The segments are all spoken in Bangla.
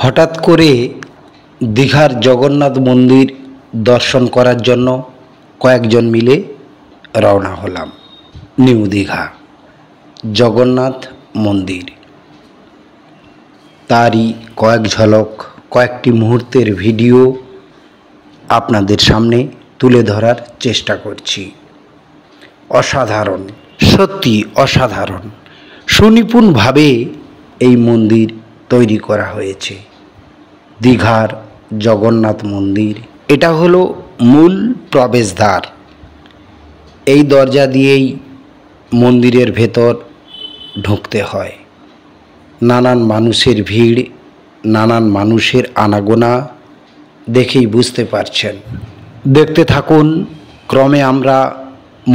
হঠাৎ করে দীঘার জগন্নাথ মন্দির দর্শন করার জন্য কয়েকজন মিলে রওনা হলাম। নিউ দীঘা জগন্নাথ মন্দির, তারই কয়েক ঝলক, কয়েকটি মুহূর্তের ভিডিও আপনাদের সামনে তুলে ধরার চেষ্টা করছি। অসাধারণ, সত্যি অসাধারণ, সুনিপুণভাবে এই মন্দির তৈরি করা হয়েছে। দীঘার জগন্নাথ মন্দির, এটা হলো মূল প্রবেশদ্বার। এই দরজা দিয়েই মন্দিরের ভেতর ঢুকতে হয়। নানান মানুষের ভিড়, নানান মানুষের আনাগোনা দেখেই বুঝতে পারছেন। দেখতে থাকুন, ক্রমে আমরা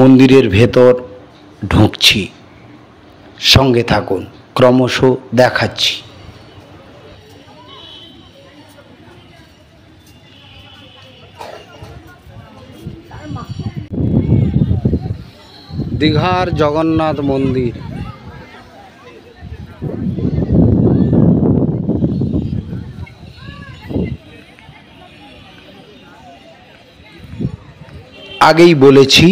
মন্দিরের ভেতর ঢুকছি। সঙ্গে থাকুন, ক্রমশ দেখাচ্ছি। দীঘার জগন্নাথ মন্দির, আগেই বলেছি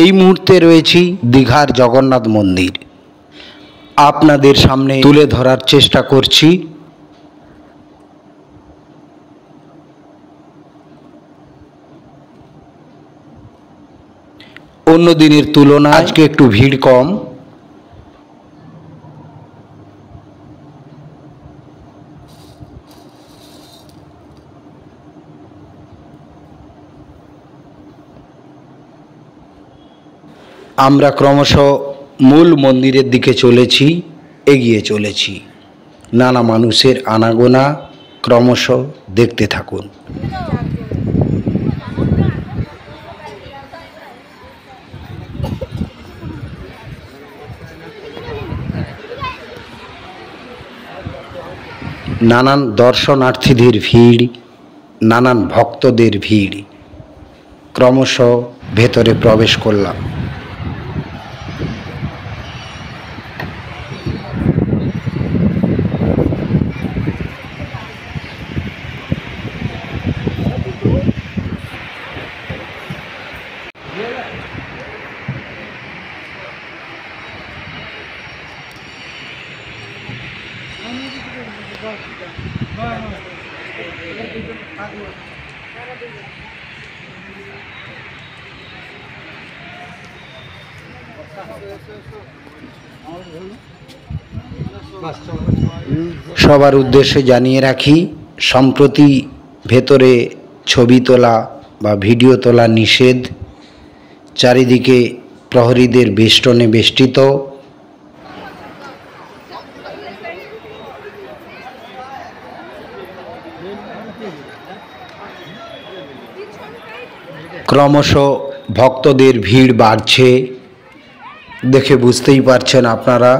এই মুহূর্তে রয়েছি দীঘার জগন্নাথ মন্দির। আপনাদের সামনে তুলে ধরার চেষ্টা করছি। অন্য দিনের তুলনায় আজকে একটু ভিড় কম। আমরা ক্রমশ মূল মন্দিরের দিকে চলেছি, এগিয়ে চলেছি। নানা মানুষের আনাগোনা ক্রমশ দেখতে থাকুন। নানান দর্শনার্থীদের ভিড়, নানান ভক্তদের ভিড়। ক্রমশ ভেতরে প্রবেশ করলাম। সবার উদ্দেশ্যে জানিয়ে রাখি, সম্প্রতি ভেতরে ছবি তোলা বা ভিডিও তোলা নিষেধ। চারিদিকে প্রহরীদের বেষ্টনে বেষ্টিত। ক্রমশ ভক্তদের ভিড় বাড়ছে, দেখে বুঝতেই পারছেন আপনারা।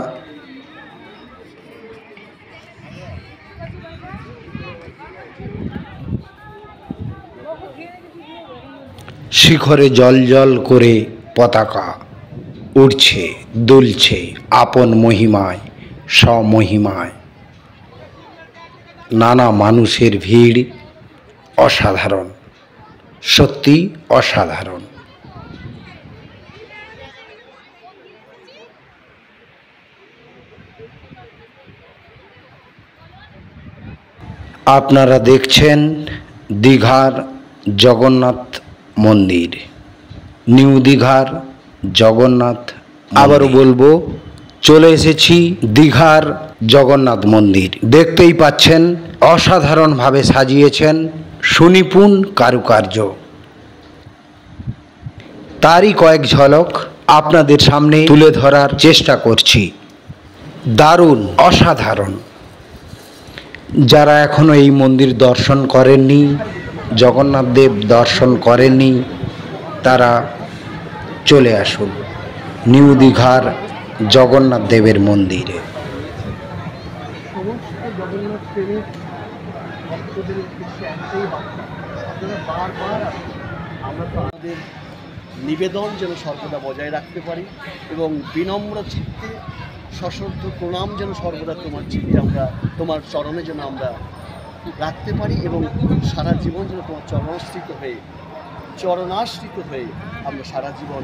শিখরে জল করে পতাকা উড়ছে, দুলছে আপন মহিমায়, স্বমহিমায়। নানা মানুষের ভিড়, অসাধারণ, সত্যি অসাধারণ। আপনারা দেখছেন দীঘার জগন্নাথ মন্দির, নিউ দীঘার জগন্নাথ। আবারও বলবো, চলে এসেছি দীঘার জগন্নাথ মন্দির। দেখতেই পাচ্ছেন অসাধারণভাবে সাজিয়েছেন, সুনিপুণ কারুকার্য। তারই কয়েক ঝলক আপনাদের সামনে তুলে ধরার চেষ্টা করছি। দারুণ, অসাধারণ। যারা এখনো এই মন্দির দর্শন করেননি, জগন্নাথ দেব দর্শন করেননি, তারা চলে আসুন নিউ দীঘার জগন্নাথ দেবের মন্দিরে। সমস্ত জগন্নাথ প্রেমিক ভক্তদের উদ্দেশ্যে একটাই বার্তা, আপনারা বারবার আমরা তো আমাদের নিবেদন যেন সর্বদা বজায় রাখতে পারি এবং বিনম্র চিত্তে সশ্রদ্ধ প্রণাম যেন সর্বদা তোমার চিত্তে আমরা, তোমার চরণে যেন আমরা রাখতে পারি এবং সারা জীবন যেন তোমার চরণাশ্রিত হয়ে আমরা সারা জীবন।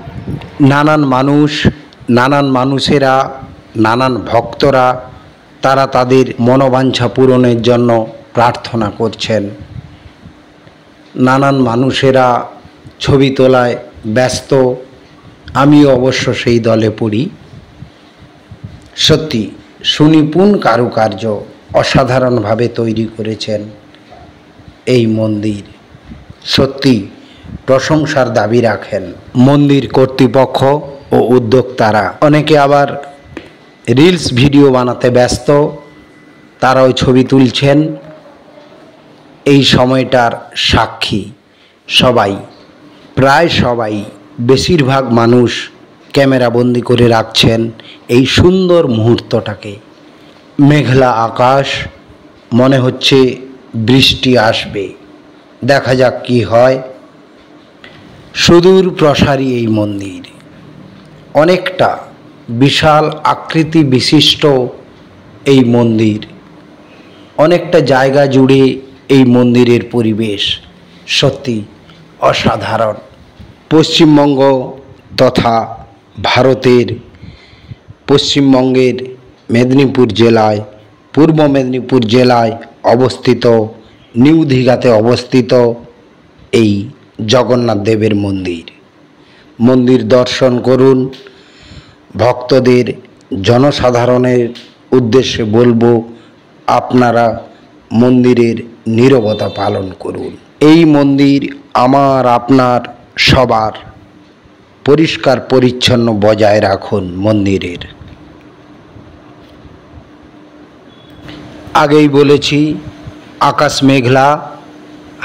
নানান মানুষ, নানান মানুষেরা, নানান ভক্তরা তারা তাদের মনোবাঞ্ছা পূরণের জন্য প্রার্থনা করছেন। নানান মানুষেরা ছবি তোলায় ব্যস্ত, আমিও অবশ্য সেই দলে পড়ি। সত্যি সুনিপুণ কারুকার্য অসাধারণভাবে তৈরি করেছেন এই মন্দির। সত্যি প্রশংসার দাবি রাখেন মন্দির কর্তৃপক্ষ ও উদ্যোক্তারা। অনেকে আবার রিলস ভিডিও বানাতে ব্যস্ত, তারাও ছবি তুলছেন। এই সময়টার সাক্ষী সবাই, প্রায় সবাই, বেশিরভাগ মানুষ ক্যামেরাবন্দি করে রাখছেন এই সুন্দর মুহূর্তটাকে। মেঘলা আকাশ, মনে হচ্ছে বৃষ্টি আসবে। দেখা যাক কি হয়। সুদূর প্রসারী এই মন্দির, অনেকটা বিশাল আকৃতি বিশিষ্ট এই মন্দির। অনেকটা জায়গা জুড়ে এই মন্দিরের পরিবেশ সত্যি অসাধারণ। পশ্চিমবঙ্গ তথা ভারতের পশ্চিমবঙ্গের মেদিনীপুর জেলায়, পূর্ব মেদিনীপুর জেলায় অবস্থিত নিউ দীঘাতে অবস্থিত এই জগন্নাথ দেবের মন্দির। মন্দির দর্শন করুন। ভক্তদের, জনসাধারণের উদ্দেশ্যে বলবো, আপনারা মন্দিরের নীরবতা পালন করুন। এই মন্দির আমার, আপনার, সবার পরিষ্কার পরিচ্ছন্ন বজায় রাখুন মন্দিরের। আগেই বলেছি, আকাশ মেঘলা,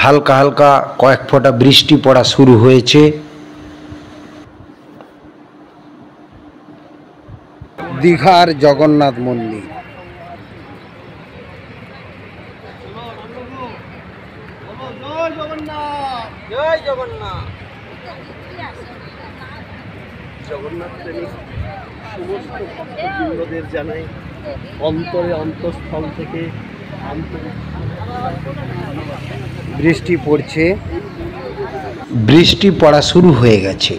হালকা হালকা কয়েক ফোঁটা বৃষ্টি পড়া শুরু হয়েছে। দীঘার জগন্নাথ মন্দির। জয় জগন্নাথ। জগন্নাথ প্রেমিক সমস্ত ভক্তবৃন্দদের জানাই অন্তরে, অন্তঃস্থল থেকে আন্তরিক। বৃষ্টি পড়ছে, বৃষ্টি পড়া শুরু হয়ে গেছে।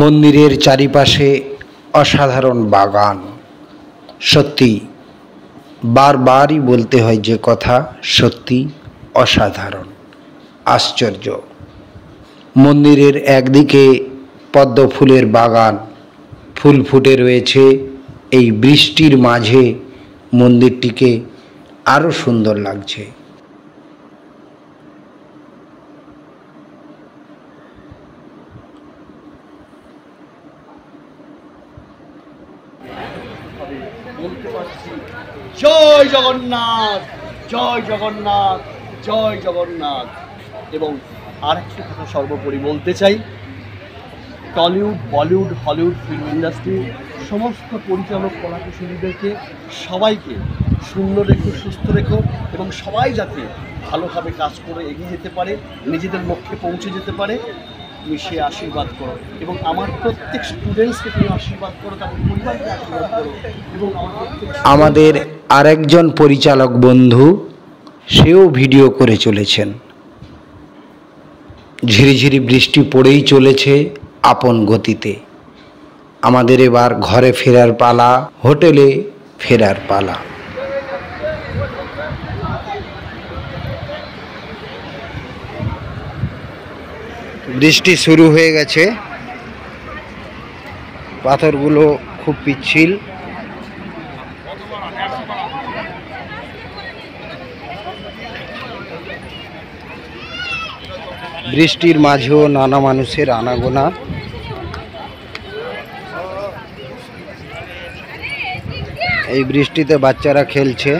মন্দিরের চারিপাশে অসাধারণ বাগান। সত্যি বারবারই বলতে হয় যে কথা, সত্যি অসাধারণ, আশ্চর্য। মন্দিরের একদিকে পদ্ম ফুলের বাগান, ফুল ফুটে রয়েছে। এই বৃষ্টির মাঝে মন্দিরটিকে আরও সুন্দর লাগছে। বলতে পারছি জয় জগন্নাথ, জয় জগন্নাথ, জয় জগন্নাথ। এবং আরেকটা কথা সর্বোপরি বলতে চাই, Tollywood, Bollywood, Hollywood film industry সমস্ত পরিচালক, কলাকুশলীদেরকে সবাইকে সুন্দর রেখো, সুস্থ রেখো এবং সবাই যাতে ভালোভাবে কাজ করে এগিয়ে যেতে পারে, নিজেদের লক্ষ্যে পৌঁছে যেতে পারে, তুমি সে আশীর্বাদ করো। এবং আমার প্রত্যেক স্টুডেন্টসকে তুমি আশীর্বাদ করো, তাদের পরিবারকে আশীর্বাদ করো। এবং আমাদের আরেকজন পরিচালক বন্ধু, সেও ভিডিও করে চলেছেন। ঝিরিঝিরি বৃষ্টি পড়েই চলেছে আপন গতিতে। আমাদের এবার ঘরে ফেরার পালা, হোটেলে ফেরার পালা। বৃষ্টি শুরু হয়ে গেছে, পাথরগুলো খুব পিচ্ছিল। বৃষ্টির মাঝেও নানা মানুষের আনাগোনা। এই বৃষ্টিতে বাচ্চারা খেলছে।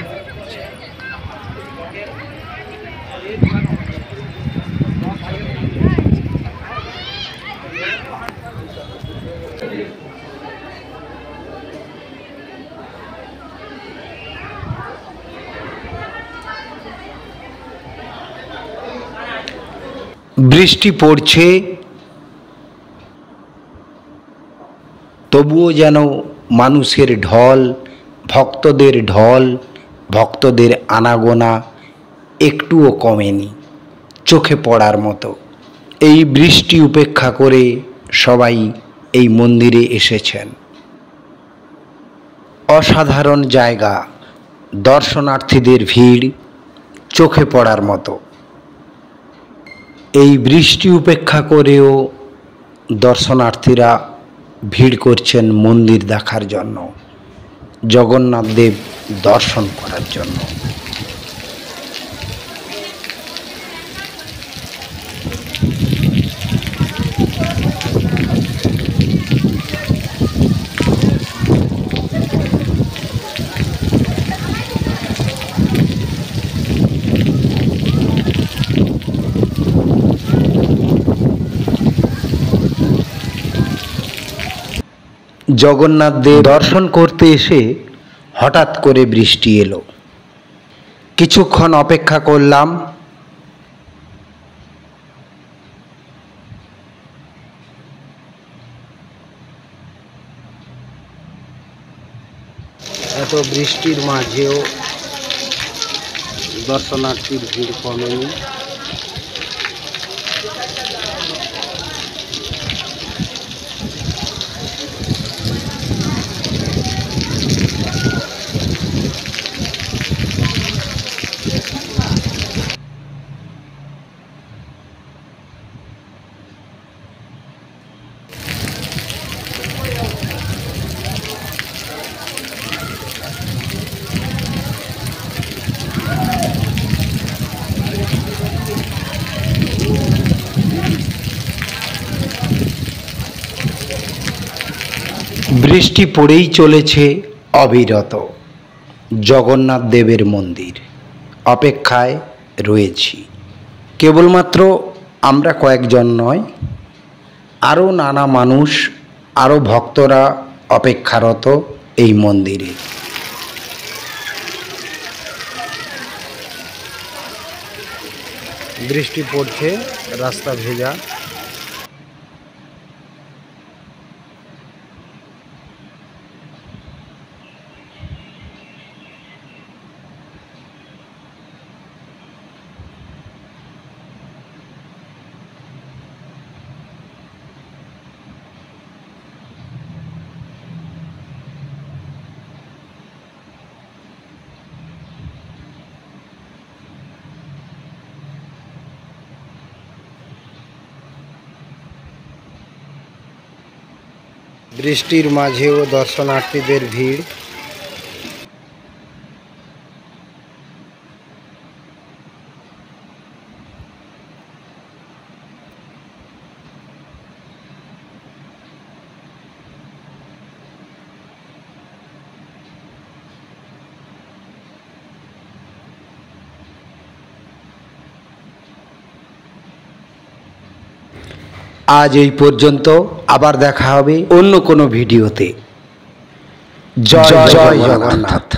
বৃষ্টি পড়ছে, তবুও যেন মানুষের ঢল, ভক্তদের আনাগোনা একটুও কমেনি, চোখে পড়ার মতো। এই বৃষ্টি উপেক্ষা করে সবাই এই মন্দিরে এসেছেন। অসাধারণ জায়গা, দর্শনার্থীদের ভিড় চোখে পড়ার মতো। এই বৃষ্টি উপেক্ষা করেও দর্শনার্থীরা ভিড় করছেন মন্দির দেখার জন্য, জগন্নাথ দেব দর্শন করার জন্য। জগন্নাথ দেব দর্শন করতে এসে হঠাৎ করে বৃষ্টি এলো। কিছুক্ষণ অপেক্ষা করলাম, এত বৃষ্টির মাঝেও দর্শনার্থীর ভিড় কমেনি। বৃষ্টি পড়েই চলেছে অবিরত। জগন্নাথ দেবের মন্দির অপেক্ষায় রয়েছি। কেবলমাত্র আমরা কয়েকজন নয়, আরও নানা মানুষ, আরও ভক্তরা অপেক্ষারত এই মন্দিরে। বৃষ্টি পড়ছে, রাস্তা ভেজা। বৃষ্টির মাঝেও দর্শনার্থীদের ভিড়। আজ এই পর্যন্ত, আবার দেখা হবে অন্য কোনো ভিডিওতে। জয় জয় জগন্নাথ।